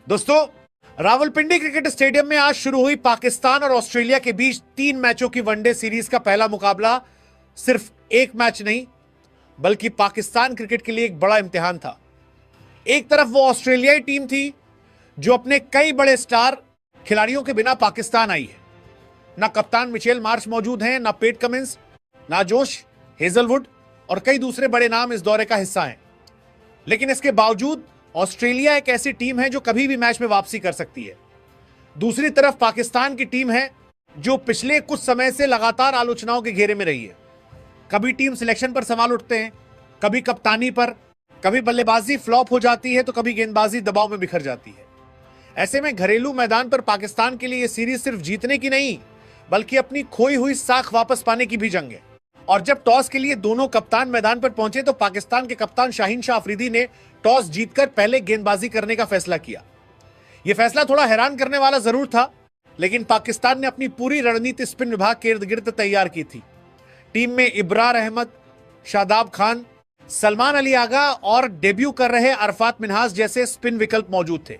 दोस्तों, Rawalpindi cricket stadium में आज शुरू हुई पाकिस्तान और ऑस्ट्रेलिया के बीच 3 मैचों की वनडे सीरीज का पहला मुकाबला सिर्फ एक मैच नहीं बल्कि पाकिस्तान क्रिकेट के लिए एक बड़ा इम्तिहान था। एक तरफ वो ऑस्ट्रेलियाई टीम थी जो अपने कई बड़े स्टार खिलाड़ियों के बिना पाकिस्तान आई है। ना कप्तान मिचेल मार्श मौजूद हैं, ना पेट कमिंस, ना जोश हेजलवुड और कई दूसरे बड़े नाम इस दौरे का हिस्सा हैं। लेकिन इसके बावजूद ऑस्ट्रेलिया एक ऐसी टीम है जो कभी भी मैच में वापसी कर सकती है। दूसरी तरफ पाकिस्तान की टीम है जो पिछले कुछ समय से लगातार आलोचनाओं के घेरे में रही है। कभी टीम सिलेक्शन पर सवाल उठते हैं, कभी कप्तानी पर, कभी बल्लेबाजी फ्लॉप हो जाती है तो कभी गेंदबाजी दबाव में बिखर जाती है। ऐसे में घरेलू मैदान पर पाकिस्तान के लिए यह सीरीज सिर्फ जीतने की नहीं बल्कि अपनी खोई हुई साख वापस पाने की भी जंग है। और जब टॉस के लिए दोनों कप्तान मैदान पर पहुंचे तो पाकिस्तान के कप्तान शाहीन शाह अफरीदी ने टॉस जीतकर पहले गेंदबाजी करने का फैसला किया। यह फैसला थोड़ा हैरान करने वाला जरूर था, लेकिन पाकिस्तान ने अपनी पूरी रणनीति स्पिन विभाग के इर्द गिर्द तैयार की थी। टीम में इब्रार अहमद, शादाब खान, सलमान अली आगा और डेब्यू कर रहे अरफात मिन्हास जैसे स्पिन विकल्प मौजूद थे।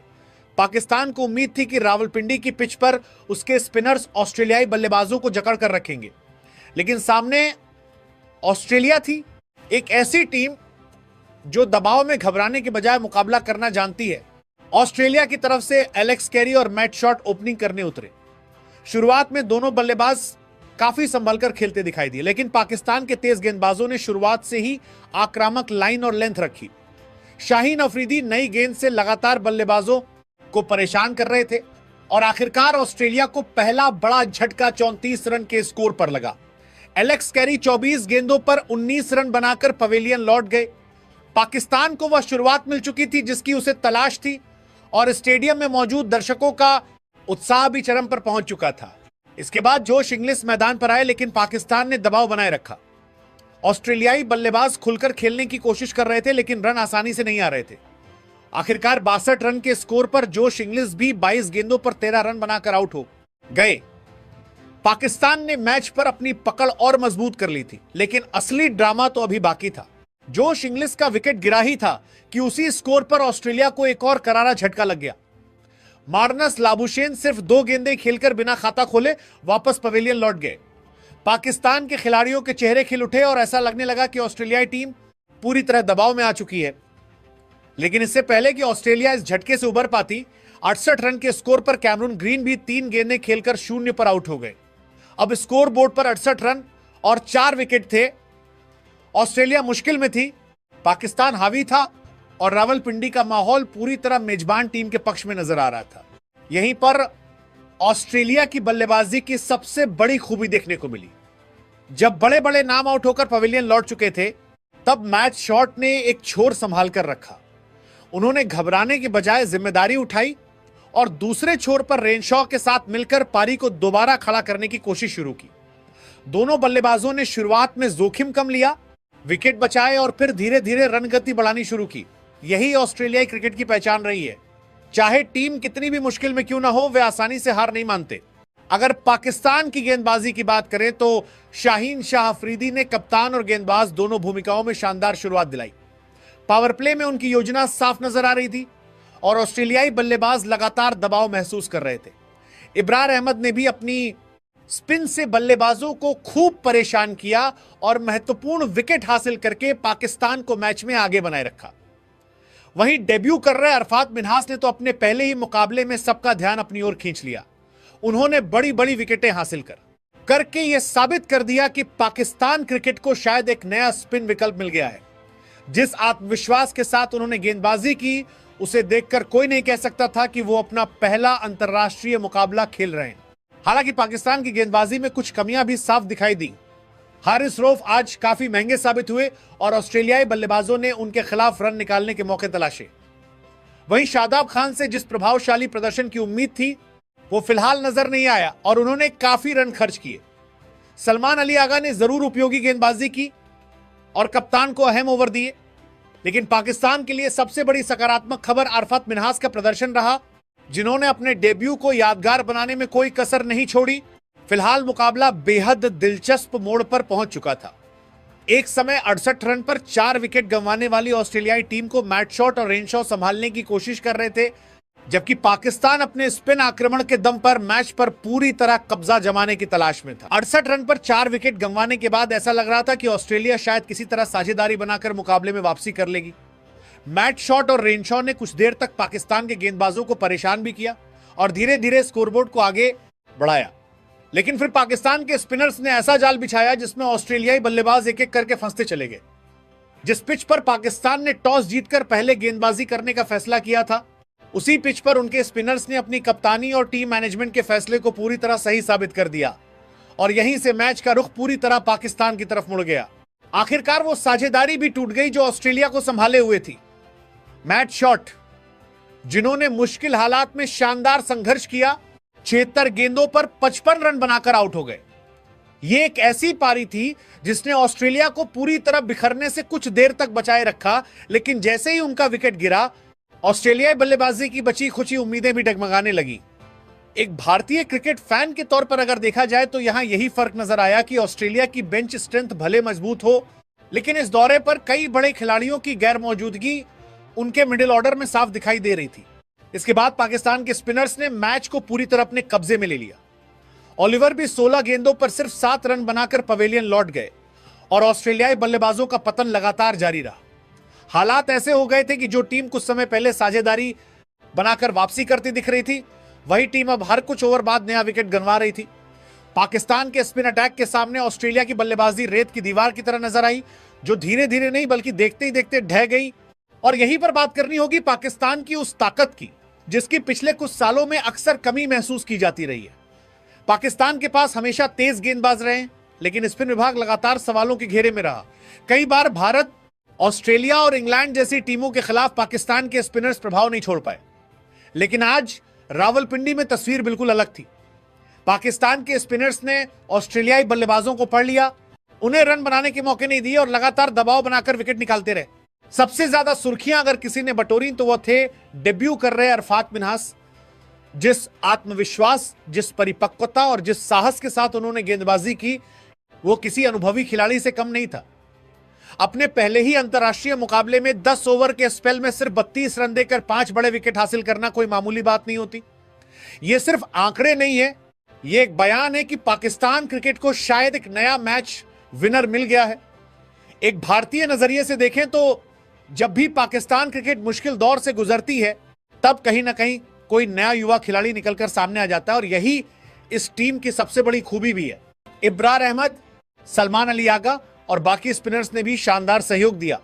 पाकिस्तान को उम्मीद थी कि रावलपिंडी की पिच पर उसके स्पिनर्स ऑस्ट्रेलियाई बल्लेबाजों को जकड़ कर रखेंगे, लेकिन सामने ऑस्ट्रेलिया थी, एक ऐसी टीम जो दबाव में घबराने के बजाय मुकाबला करना जानती है। ऑस्ट्रेलिया की तरफ से एलेक्स कैरी और मैट शॉट ओपनिंग करने उतरे। शुरुआत में दोनों बल्लेबाज काफी संभलकर खेलते दिखाई दिए, लेकिन पाकिस्तान के तेज गेंदबाजों ने शुरुआत से ही आक्रामक लाइन और लेंथ रखी। शाहीन अफरीदी नई गेंद से लगातार बल्लेबाजों को परेशान कर रहे थे और आखिरकार ऑस्ट्रेलिया को पहला बड़ा झटका 34 रन के स्कोर पर लगा। एलेक्स कैरी 24 गेंदों पर 19 रन बनाकर पवेलियन लौट गए। पाकिस्तान को वह शुरुआत मिल चुकी थी जिसकी उसे तलाश थी और स्टेडियम में मौजूद दर्शकों का उत्साह भी चरम पर पहुंच चुका था। इसके बाद जोश इंग्लिश मैदान पर आए, लेकिन पाकिस्तान ने दबाव बनाए रखा। ऑस्ट्रेलियाई बल्लेबाज खुलकर खेलने की कोशिश कर रहे थे, लेकिन रन आसानी से नहीं आ रहे थे। आखिरकार 62 रन के स्कोर पर जोश इंग्लिश भी 22 गेंदों पर 13 रन बनाकर आउट हो गए। पाकिस्तान ने मैच पर अपनी पकड़ और मजबूत कर ली थी, लेकिन असली ड्रामा तो अभी बाकी था। जोश इंग्लिश का विकेट गिरा ही था कि उसी स्कोर पर ऑस्ट्रेलिया को एक और करारा झटका लग गया। मार्नस लाबुशेन सिर्फ 2 गेंदें खेलकर बिना खाता खोले वापस पवेलियन लौट गए। पाकिस्तान के खिलाड़ियों के चेहरे खिल उठे और ऐसा लगने लगा कि ऑस्ट्रेलियाई टीम पूरी तरह दबाव में आ चुकी है। लेकिन इससे पहले कि ऑस्ट्रेलिया इस झटके से उबर पाती, 68 रन के स्कोर पर कैमरून ग्रीन भी 3 गेंदें खेलकर 0 पर आउट हो गए। अब स्कोर बोर्ड पर 68 रन और 4 विकेट थे। ऑस्ट्रेलिया मुश्किल में थी, पाकिस्तान हावी था और रावलपिंडी का माहौल पूरी तरह मेजबान टीम के पक्ष में नजर आ रहा था। यहीं पर ऑस्ट्रेलिया की बल्लेबाजी की सबसे बड़ी खूबी देखने को मिली। जब बड़े बड़े नाम आउट होकर पवेलियन लौट चुके थे, तब मैट शॉट ने एक छोर संभाल कर रखा। उन्होंने घबराने के बजाय जिम्मेदारी उठाई और दूसरे छोर पर रेनशॉ के साथ मिलकर पारी को दोबारा खड़ा करने की कोशिश शुरू की। दोनों बल्लेबाजों ने शुरुआत में जोखिम कम लिया, विकेट बचाए और फिर धीरे धीरे रन गति बढ़ानी शुरू की। यही ऑस्ट्रेलियाई क्रिकेट की पहचान रही है। चाहे टीम कितनी भी मुश्किल में क्यों ना हो, वे आसानी से हार नहीं मानते। अगर पाकिस्तान की गेंदबाजी की बात करें तो शाहीन शाह अफरीदी ने कप्तान और गेंदबाज दोनों भूमिकाओं में शानदार शुरुआत दिलाई। पावर प्ले में उनकी योजना साफ नजर आ रही थी और ऑस्ट्रेलियाई बल्लेबाज लगातार दबाव महसूस कर रहे थे। इब्रार अहमद ने भी अपनी स्पिन से बल्लेबाजों को खूब परेशान किया और महत्वपूर्ण विकेट हासिल करके पाकिस्तान को मैच में आगे बनाए रखा। वहीं डेब्यू कर रहे अरफात मिन्हास ने तो अपने पहले ही मुकाबले में सबका ध्यान अपनी ओर खींच लिया। उन्होंने बड़ी बड़ी विकेटें हासिल करके यह साबित कर दिया कि पाकिस्तान क्रिकेट को शायद एक नया स्पिन विकल्प मिल गया है। जिस आत्मविश्वास के साथ उन्होंने गेंदबाजी की, उसे देखकर कोई नहीं कह सकता था कि वो अपना पहला अंतर्राष्ट्रीय मुकाबला खेल रहे हैं। हालांकि पाकिस्तान की गेंदबाजी में कुछ कमियां भी साफ दिखाई दी। हारिस रऊफ आज काफी महंगे साबित हुए और ऑस्ट्रेलियाई बल्लेबाजों ने उनके खिलाफ रन निकालने के मौके तलाशे। वहीं शादाब खान से जिस प्रभावशाली प्रदर्शन की उम्मीद थी, वो फिलहाल नजर नहीं आया और उन्होंने काफी रन खर्च किए। सलमान अली आगा ने जरूर उपयोगी गेंदबाजी की और कप्तान को अहम ओवर दिए, लेकिन पाकिस्तान के लिए सबसे बड़ी सकारात्मक खबर अरफात मिन्हास का प्रदर्शन रहा, जिन्होंने अपने डेब्यू को यादगार बनाने में कोई कसर नहीं छोड़ी। फिलहाल मुकाबला बेहद दिलचस्प मोड़ पर पहुंच चुका था। एक समय 68 रन पर 4 विकेट गंवाने वाली ऑस्ट्रेलियाई टीम को मैट शॉट और रेनशॉ संभालने की कोशिश कर रहे थे, जबकि पाकिस्तान अपने स्पिन आक्रमण के दम पर मैच पर पूरी तरह कब्जा जमाने की तलाश में था। 68 रन पर 4 विकेट गंवाने के बाद ऐसा लग रहा था कि ऑस्ट्रेलिया शायद किसी तरह साझेदारी बनाकर मुकाबले में वापसी कर लेगी। मैट शॉट और रेनशॉ ने कुछ देर तक पाकिस्तान के गेंदबाजों को परेशान भी किया और धीरे धीरे स्कोरबोर्ड को आगे बढ़ाया, लेकिन फिर पाकिस्तान के स्पिनर्स ने ऐसा जाल बिछाया जिसमें ऑस्ट्रेलियाई बल्लेबाज एक एक करके फंसते चले गए। जिस पिच पर पाकिस्तान ने टॉस जीतकर पहले गेंदबाजी करने का फैसला किया था, उसी पिच पर उनके स्पिनर्स ने अपनी कप्तानी और टीम मैनेजमेंट के फैसले को पूरी तरह सही साबित कर दिया और यहीं से मैच का रुख पूरी तरह पाकिस्तान की तरफ मुड़ गया। आखिरकार वो साझेदारी भी टूट गई जो ऑस्ट्रेलिया को संभाले हुए थी। मैट शॉट, जिन्होंने मुश्किल हालात में शानदार संघर्ष किया, 76 गेंदों पर 55 रन बनाकर आउट हो गए। यह एक ऐसी पारी थी जिसने ऑस्ट्रेलिया को पूरी तरह बिखरने से कुछ देर तक बचाए रखा, लेकिन जैसे ही उनका विकेट गिरा, ऑस्ट्रेलियाई बल्लेबाजी की बची खुची उम्मीदें भी डगमगाने लगी। एक भारतीय क्रिकेट फैन के तौर पर अगर देखा जाए तो यहां यही फर्क नजर आया कि ऑस्ट्रेलिया की बेंच स्ट्रेंथ भले मजबूत हो, लेकिन इस दौरे पर कई बड़े खिलाड़ियों की गैर मौजूदगी उनके मिडिल ऑर्डर में साफ दिखाई दे रही थी। इसके बाद पाकिस्तान के स्पिनर्स ने मैच को पूरी तरह अपने कब्जे में ले लिया। ओलिवर भी 16 गेंदों पर सिर्फ 7 रन बनाकर पवेलियन लौट गए और ऑस्ट्रेलियाई बल्लेबाजों का पतन लगातार जारी रहा। हालात ऐसे हो गए थे कि जो टीम कुछ समय पहले साझेदारी बनाकर वापसी करती दिख रही थी, वही टीम अब हर कुछ ओवर बाद नया विकेट गंवा रही थी। पाकिस्तान के स्पिन अटैक के सामने ऑस्ट्रेलिया की बल्लेबाजी रेत की दीवार की तरह नजर आई, जो धीरे धीरे नहीं बल्कि देखते ही देखते ढह गई। और यहीं पर बात करनी होगी पाकिस्तान की उस ताकत की जिसकी पिछले कुछ सालों में अक्सर कमी महसूस की जाती रही है। पाकिस्तान के पास हमेशा तेज गेंदबाज रहे, लेकिन स्पिन विभाग लगातार सवालों के घेरे में रहा। कई बार भारत, ऑस्ट्रेलिया और इंग्लैंड जैसी टीमों के खिलाफ पाकिस्तान के स्पिनर्स प्रभाव नहीं छोड़ पाए, लेकिन आज रावलपिंडी में तस्वीर बिल्कुल अलग थी। पाकिस्तान के स्पिनर्स ने ऑस्ट्रेलियाई बल्लेबाजों को पढ़ लिया, उन्हें रन बनाने के मौके नहीं दिए और लगातार दबाव बनाकर विकेट निकालते रहे। सबसे ज्यादा सुर्खियां अगर किसी ने बटोरी तो वह थे डेब्यू कर रहे अरफात मिन्हास। जिस आत्मविश्वास, जिस परिपक्वता और जिस साहस के साथ उन्होंने गेंदबाजी की, वो किसी अनुभवी खिलाड़ी से कम नहीं था। अपने पहले ही अंतर्राष्ट्रीय मुकाबले में 10 ओवर के स्पेल में सिर्फ 32 रन देकर 5 बड़े विकेट हासिल करना कोई मामूली बात नहीं होती। यह सिर्फ आंकड़े नहीं है, यह एक बयान है कि पाकिस्तान क्रिकेट को शायद एक नया मैच विनर मिल गया है। एक भारतीय नजरिए से देखें तो जब भी पाकिस्तान क्रिकेट मुश्किल दौर से गुजरती है, तब कहीं ना कहीं कोई नया युवा खिलाड़ी निकलकर सामने आ जाता है और यही इस टीम की सबसे बड़ी खूबी भी है। इब्रार अहमद, सलमान अली आगा और बाकी स्पिनर्स ने भी शानदार सहयोग दिया।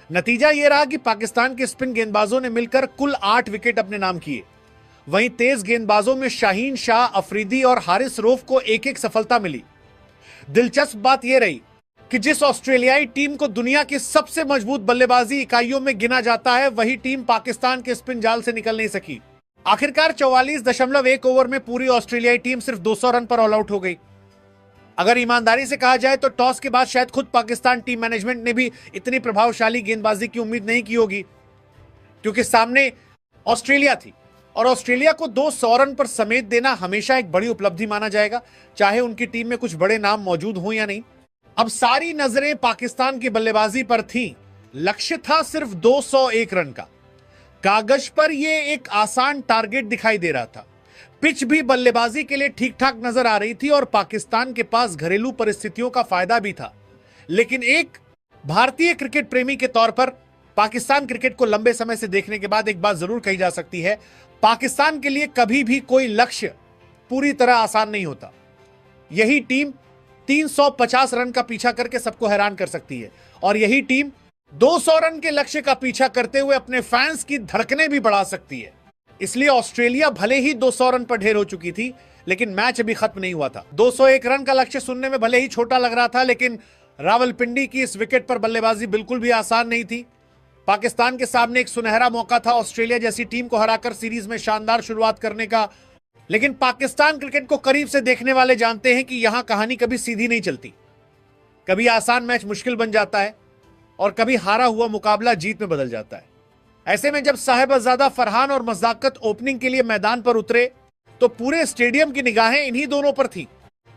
नतीजा यह रहा कि पाकिस्तान के स्पिन गेंदबाजों ने मिलकर कुल 8 विकेट अपने नाम किए। वहीं तेज गेंदबाजों में शाहीन शाह, अफरीदी और हारिस रऊफ को एक एक सफलता मिली। दिलचस्प बात यह रही कि जिस ऑस्ट्रेलियाई टीम को दुनिया की सबसे मजबूत बल्लेबाजी इकाइयों में गिना जाता है, वही टीम पाकिस्तान के स्पिन जाल से निकल नहीं सकी। आखिरकार 44.1 ओवर में पूरी ऑस्ट्रेलियाई टीम सिर्फ 200 रन पर ऑल आउट हो गई। अगर ईमानदारी से कहा जाए तो टॉस के बाद शायद खुद पाकिस्तान टीम मैनेजमेंट ने भी इतनी प्रभावशाली गेंदबाजी की उम्मीद नहीं की होगी, क्योंकि सामने ऑस्ट्रेलिया थी और ऑस्ट्रेलिया को 200 रन पर समेट देना हमेशा एक बड़ी उपलब्धि माना जाएगा, चाहे उनकी टीम में कुछ बड़े नाम मौजूद हों या नहीं। अब सारी नजरें पाकिस्तान की बल्लेबाजी पर थीं। लक्ष्य था सिर्फ 201 रन का। कागज पर यह एक आसान टारगेट दिखाई दे रहा था। पिच भी बल्लेबाजी के लिए ठीक ठाक नजर आ रही थी और पाकिस्तान के पास घरेलू परिस्थितियों का फायदा भी था। लेकिन एक भारतीय क्रिकेट प्रेमी के तौर पर पाकिस्तान क्रिकेट को लंबे समय से देखने के बाद एक बात जरूर कही जा सकती है, पाकिस्तान के लिए कभी भी कोई लक्ष्य पूरी तरह आसान नहीं होता। यही टीम 350 रन का पीछा करके सबको हैरान कर सकती है और यही टीम 200 रन के लक्ष्य का पीछा करते हुए अपने फैंस की धड़कनें भी बढ़ा सकती है। इसलिए ऑस्ट्रेलिया भले ही 200 रन पर ढेर हो चुकी थी, लेकिन मैच अभी खत्म नहीं हुआ था। 201 रन का लक्ष्य सुनने में भले ही छोटा लग रहा था, लेकिन रावलपिंडी की इस विकेट पर बल्लेबाजी बिल्कुल भी आसान नहीं थी। पाकिस्तान के सामने एक सुनहरा मौका था ऑस्ट्रेलिया जैसी टीम को हराकर सीरीज में शानदार शुरुआत करने का, लेकिन पाकिस्तान क्रिकेट को करीब से देखने वाले जानते हैं कि यहां कहानी कभी सीधी नहीं चलती। कभी आसान मैच मुश्किल बन जाता है और कभी हारा हुआ मुकाबला जीत में बदल जाता है। ऐसे में जब साहिबजादा फरहान और मज़ाकत ओपनिंग के लिए मैदान पर उतरे तो पूरे स्टेडियम की निगाहें इन्हीं दोनों पर थी।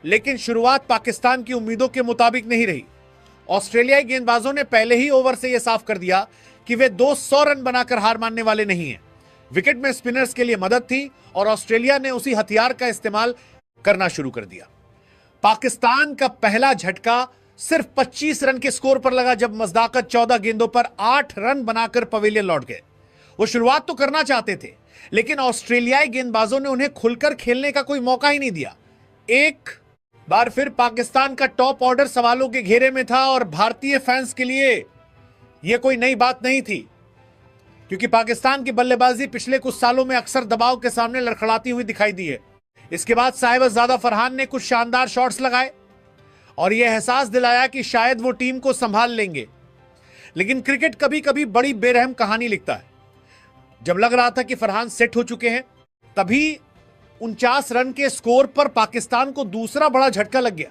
लेकिन शुरुआत पाकिस्तान की उम्मीदों के मुताबिक नहीं रही। ऑस्ट्रेलियाई गेंदबाजों ने पहले ही ओवर से यह साफ कर दिया कि वे 200 रन बनाकर हार मानने वाले नहीं हैं। विकेट में स्पिनर्स के लिए मदद थी और ऑस्ट्रेलिया ने उसी हथियार का इस्तेमाल करना शुरू कर दिया। पाकिस्तान का पहला झटका सिर्फ 25 रन के स्कोर पर लगा जब मजदाकत 14 गेंदों पर 8 रन बनाकर पवेलियन लौट गए। वो शुरुआत तो करना चाहते थे, लेकिन ऑस्ट्रेलियाई गेंदबाजों ने उन्हें खुलकर खेलने का कोई मौका ही नहीं दिया। एक बार फिर पाकिस्तान का टॉप ऑर्डर सवालों के घेरे में था और भारतीय फैंस के लिए यह कोई नई बात नहीं थी, क्योंकि पाकिस्तान की बल्लेबाजी पिछले कुछ सालों में अक्सर दबाव के सामने लड़खड़ाती हुई दिखाई दी है। इसके बाद साहिबजादा फरहान ने कुछ शानदार शॉट्स लगाए और यह एहसास दिलाया कि शायद वो टीम को संभाल लेंगे। लेकिन क्रिकेट कभी कभी बड़ी बेरहम कहानी लिखता है। जब लग रहा था कि फरहान सेट हो चुके हैं, तभी 49 रन के स्कोर पर पाकिस्तान को दूसरा बड़ा झटका लग गया।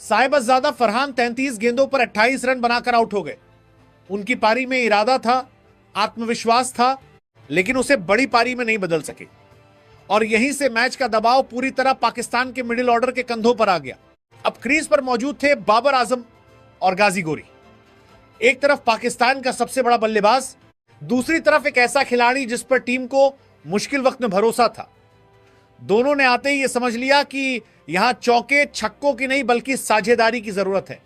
साहिबजादा फरहान 33 गेंदों पर 28 रन बनाकर आउट हो गए। उनकी पारी में इरादा था, आत्मविश्वास था, लेकिन उसे बड़ी पारी में नहीं बदल सके और यहीं से मैच का दबाव पूरी तरह पाकिस्तान के मिडिल ऑर्डर के कंधों पर आ गया। अब क्रीज पर मौजूद थे बाबर आजम और गाजी गोरी। एक तरफ पाकिस्तान का सबसे बड़ा बल्लेबाज, दूसरी तरफ एक ऐसा खिलाड़ी जिस पर टीम को मुश्किल वक्त में भरोसा था। दोनों ने आते ही यह समझ लिया कि यहां चौके छक्कों की नहीं बल्कि साझेदारी की जरूरत है।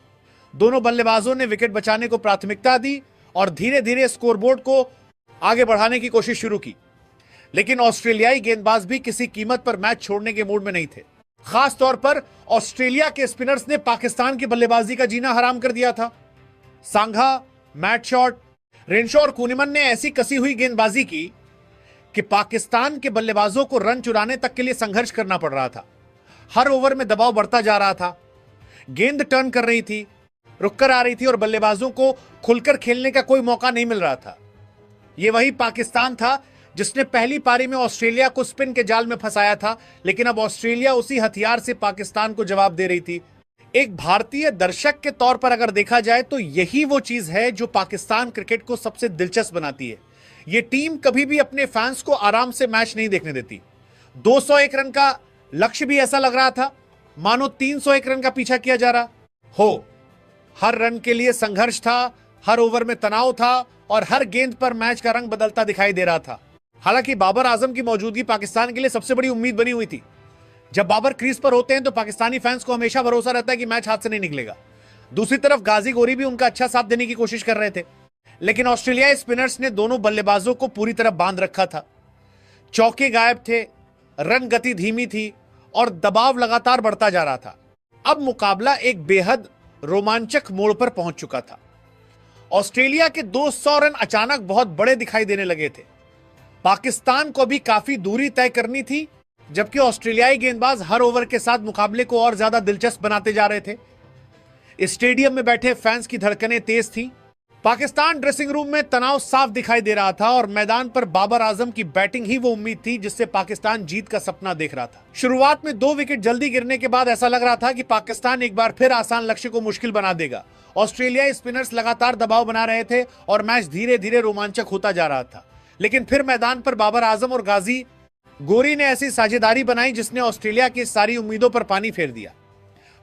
दोनों बल्लेबाजों ने विकेट बचाने को प्राथमिकता दी और धीरे धीरे स्कोरबोर्ड को आगे बढ़ाने की कोशिश शुरू की। लेकिन ऑस्ट्रेलियाई गेंदबाज भी किसी कीमत पर मैच छोड़ने के मूड में नहीं थे। खास तौर पर ऑस्ट्रेलिया के स्पिनर्स ने पाकिस्तान की बल्लेबाजी का जीना हराम कर दिया था। सांघा, मैट शॉट, रेनशॉ और कुनिमन ने ऐसी कसी हुई गेंदबाजी की कि पाकिस्तान के बल्लेबाजों को रन चुराने तक के लिए संघर्ष करना पड़ रहा था। हर ओवर में दबाव बढ़ता जा रहा था, गेंद टर्न कर रही थी, रुककर आ रही थी और बल्लेबाजों को खुलकर खेलने का कोई मौका नहीं मिल रहा था। यह वही पाकिस्तान था जिसने पहली पारी में ऑस्ट्रेलिया को स्पिन के जाल में फंसाया था, लेकिन अब ऑस्ट्रेलिया उसी हथियार से पाकिस्तान को जवाब दे रही थी। एक भारतीय दर्शक के तौर पर अगर देखा जाए तो यही वो चीज है जो पाकिस्तान क्रिकेट को सबसे दिलचस्प बनाती है। यह टीम कभी भी अपने फैंस को आराम से मैच नहीं देखने देती। 201 रन का लक्ष्य भी ऐसा लग रहा था मानो 301 रन का पीछा किया जा रहा हो। हर रन के लिए संघर्ष था, हर ओवर में तनाव था और हर गेंद पर मैच का रंग बदलता दिखाई दे रहा था। हालांकि बाबर आजम की मौजूदगी पाकिस्तान के लिए सबसे बड़ी उम्मीद बनी हुई थी। जब बाबर क्रीज पर होते हैं तो पाकिस्तानी फैंस को हमेशा भरोसा रहता है कि मैच हाथ से नहीं निकलेगा। दूसरी तरफ गाजी गोरी भी उनका अच्छा साथ देने की कोशिश कर रहे थे, लेकिन ऑस्ट्रेलियाई स्पिनर्स ने दोनों बल्लेबाजों को पूरी तरह बांध रखा था। चौके गायब थे, रन गति धीमी थी और दबाव लगातार बढ़ता जा रहा था। अब मुकाबला एक बेहद रोमांचक मोड़ पर पहुंच चुका था। ऑस्ट्रेलिया के 200 रन अचानक बहुत बड़े दिखाई देने लगे थे। पाकिस्तान को भी काफी दूरी तय करनी थी, जबकि ऑस्ट्रेलियाई गेंदबाज हर ओवर के साथ मुकाबले को और ज्यादा दिलचस्प बनाते जा रहे थे। स्टेडियम में बैठे फैंस की धड़कनें तेज थीं। पाकिस्तान ड्रेसिंग रूम में तनाव साफ दिखाई दे रहा था और मैदान पर बाबर आजम की बैटिंग ही वो उम्मीद थी जिससे पाकिस्तान जीत का सपना देख रहा था। शुरुआत में 2 विकेट जल्दी गिरने के बाद ऐसा लग रहा था कि पाकिस्तान एक बार फिर आसान लक्ष्य को मुश्किल बना देगा। ऑस्ट्रेलियाई स्पिनर्स लगातार दबाव बना रहे थे और मैच धीरे धीरे रोमांचक होता जा रहा था। लेकिन फिर मैदान पर बाबर आजम और गाजी गोरी ने ऐसी साझेदारी बनाई जिसने ऑस्ट्रेलिया की सारी उम्मीदों पर पानी फेर दिया।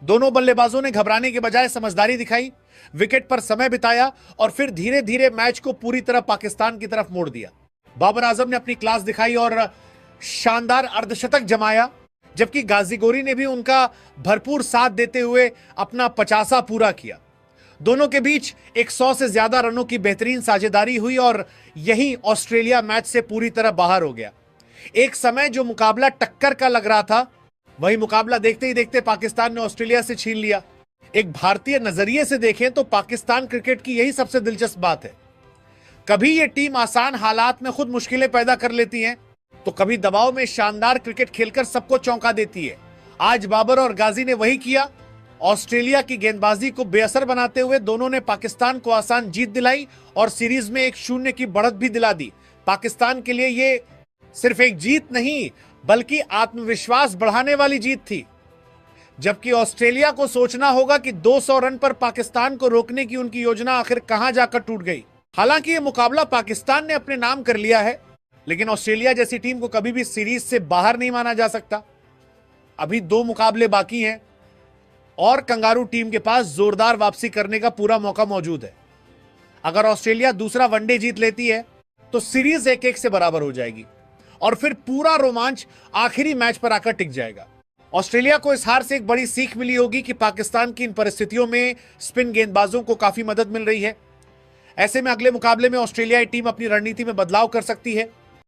दोनों बल्लेबाजों ने घबराने के बजाय समझदारी दिखाई, विकेट पर समय बिताया और फिर धीरे धीरे मैच को पूरी तरह पाकिस्तान की तरफ मोड़ दिया। बाबर आजम ने अपनी क्लास दिखाई और शानदार अर्धशतक जमाया, जबकि गाजी गोरी ने भी उनका भरपूर साथ देते हुए अपना 50 पूरा किया। दोनों के बीच 100 से ज्यादा रनों की बेहतरीन साझेदारी हुई और यही ऑस्ट्रेलिया मैच से पूरी तरह बाहर हो गया। एक समय जो मुकाबला टक्कर का लग रहा था, वही मुकाबला देखते ही देखते पाकिस्तान ने ऑस्ट्रेलिया से छीन लिया। एक भारतीय नजरिए से देखें तो पाकिस्तान क्रिकेट की यही सबसे दिलचस्प बात है। कभी ये टीम आसान हालात में खुद मुश्किलें पैदा कर लेती है, तो कभी दबाव में शानदार क्रिकेट खेलकर सबको चौंका देती है। आज बाबर और गाजी ने वही किया। ऑस्ट्रेलिया की गेंदबाजी को बेअसर बनाते हुए दोनों ने पाकिस्तान को आसान जीत दिलाई और सीरीज में 1-0 की बढ़त भी दिला दी। पाकिस्तान के लिए ये सिर्फ एक जीत नहीं बल्कि आत्मविश्वास बढ़ाने वाली जीत थी, जबकि ऑस्ट्रेलिया को सोचना होगा कि 200 रन पर पाकिस्तान को रोकने की उनकी योजना आखिर कहां जाकर टूट गई। हालांकि यह मुकाबला पाकिस्तान ने अपने नाम कर लिया है, लेकिन ऑस्ट्रेलिया जैसी टीम को कभी भी सीरीज से बाहर नहीं माना जा सकता। अभी 2 मुकाबले बाकी हैं और कंगारू टीम के पास जोरदार वापसी करने का पूरा मौका मौजूद है। अगर ऑस्ट्रेलिया दूसरा वनडे जीत लेती है तो सीरीज 1-1 से बराबर हो जाएगी और फिर पूरा रोमांच आखिरी मैच पर आकर टिक जाएगा। ऑस्ट्रेलिया को इस हार से एक बड़ी सीख मिली होगी कि पाकिस्तान की इन परिस्थितियों में स्पिन गेंदबाजों को काफी मदद मिल रही है। ऐसे में अगले मुकाबले में ऑस्ट्रेलियाई टीम अपनी रणनीति में बदलाव कर सकती है।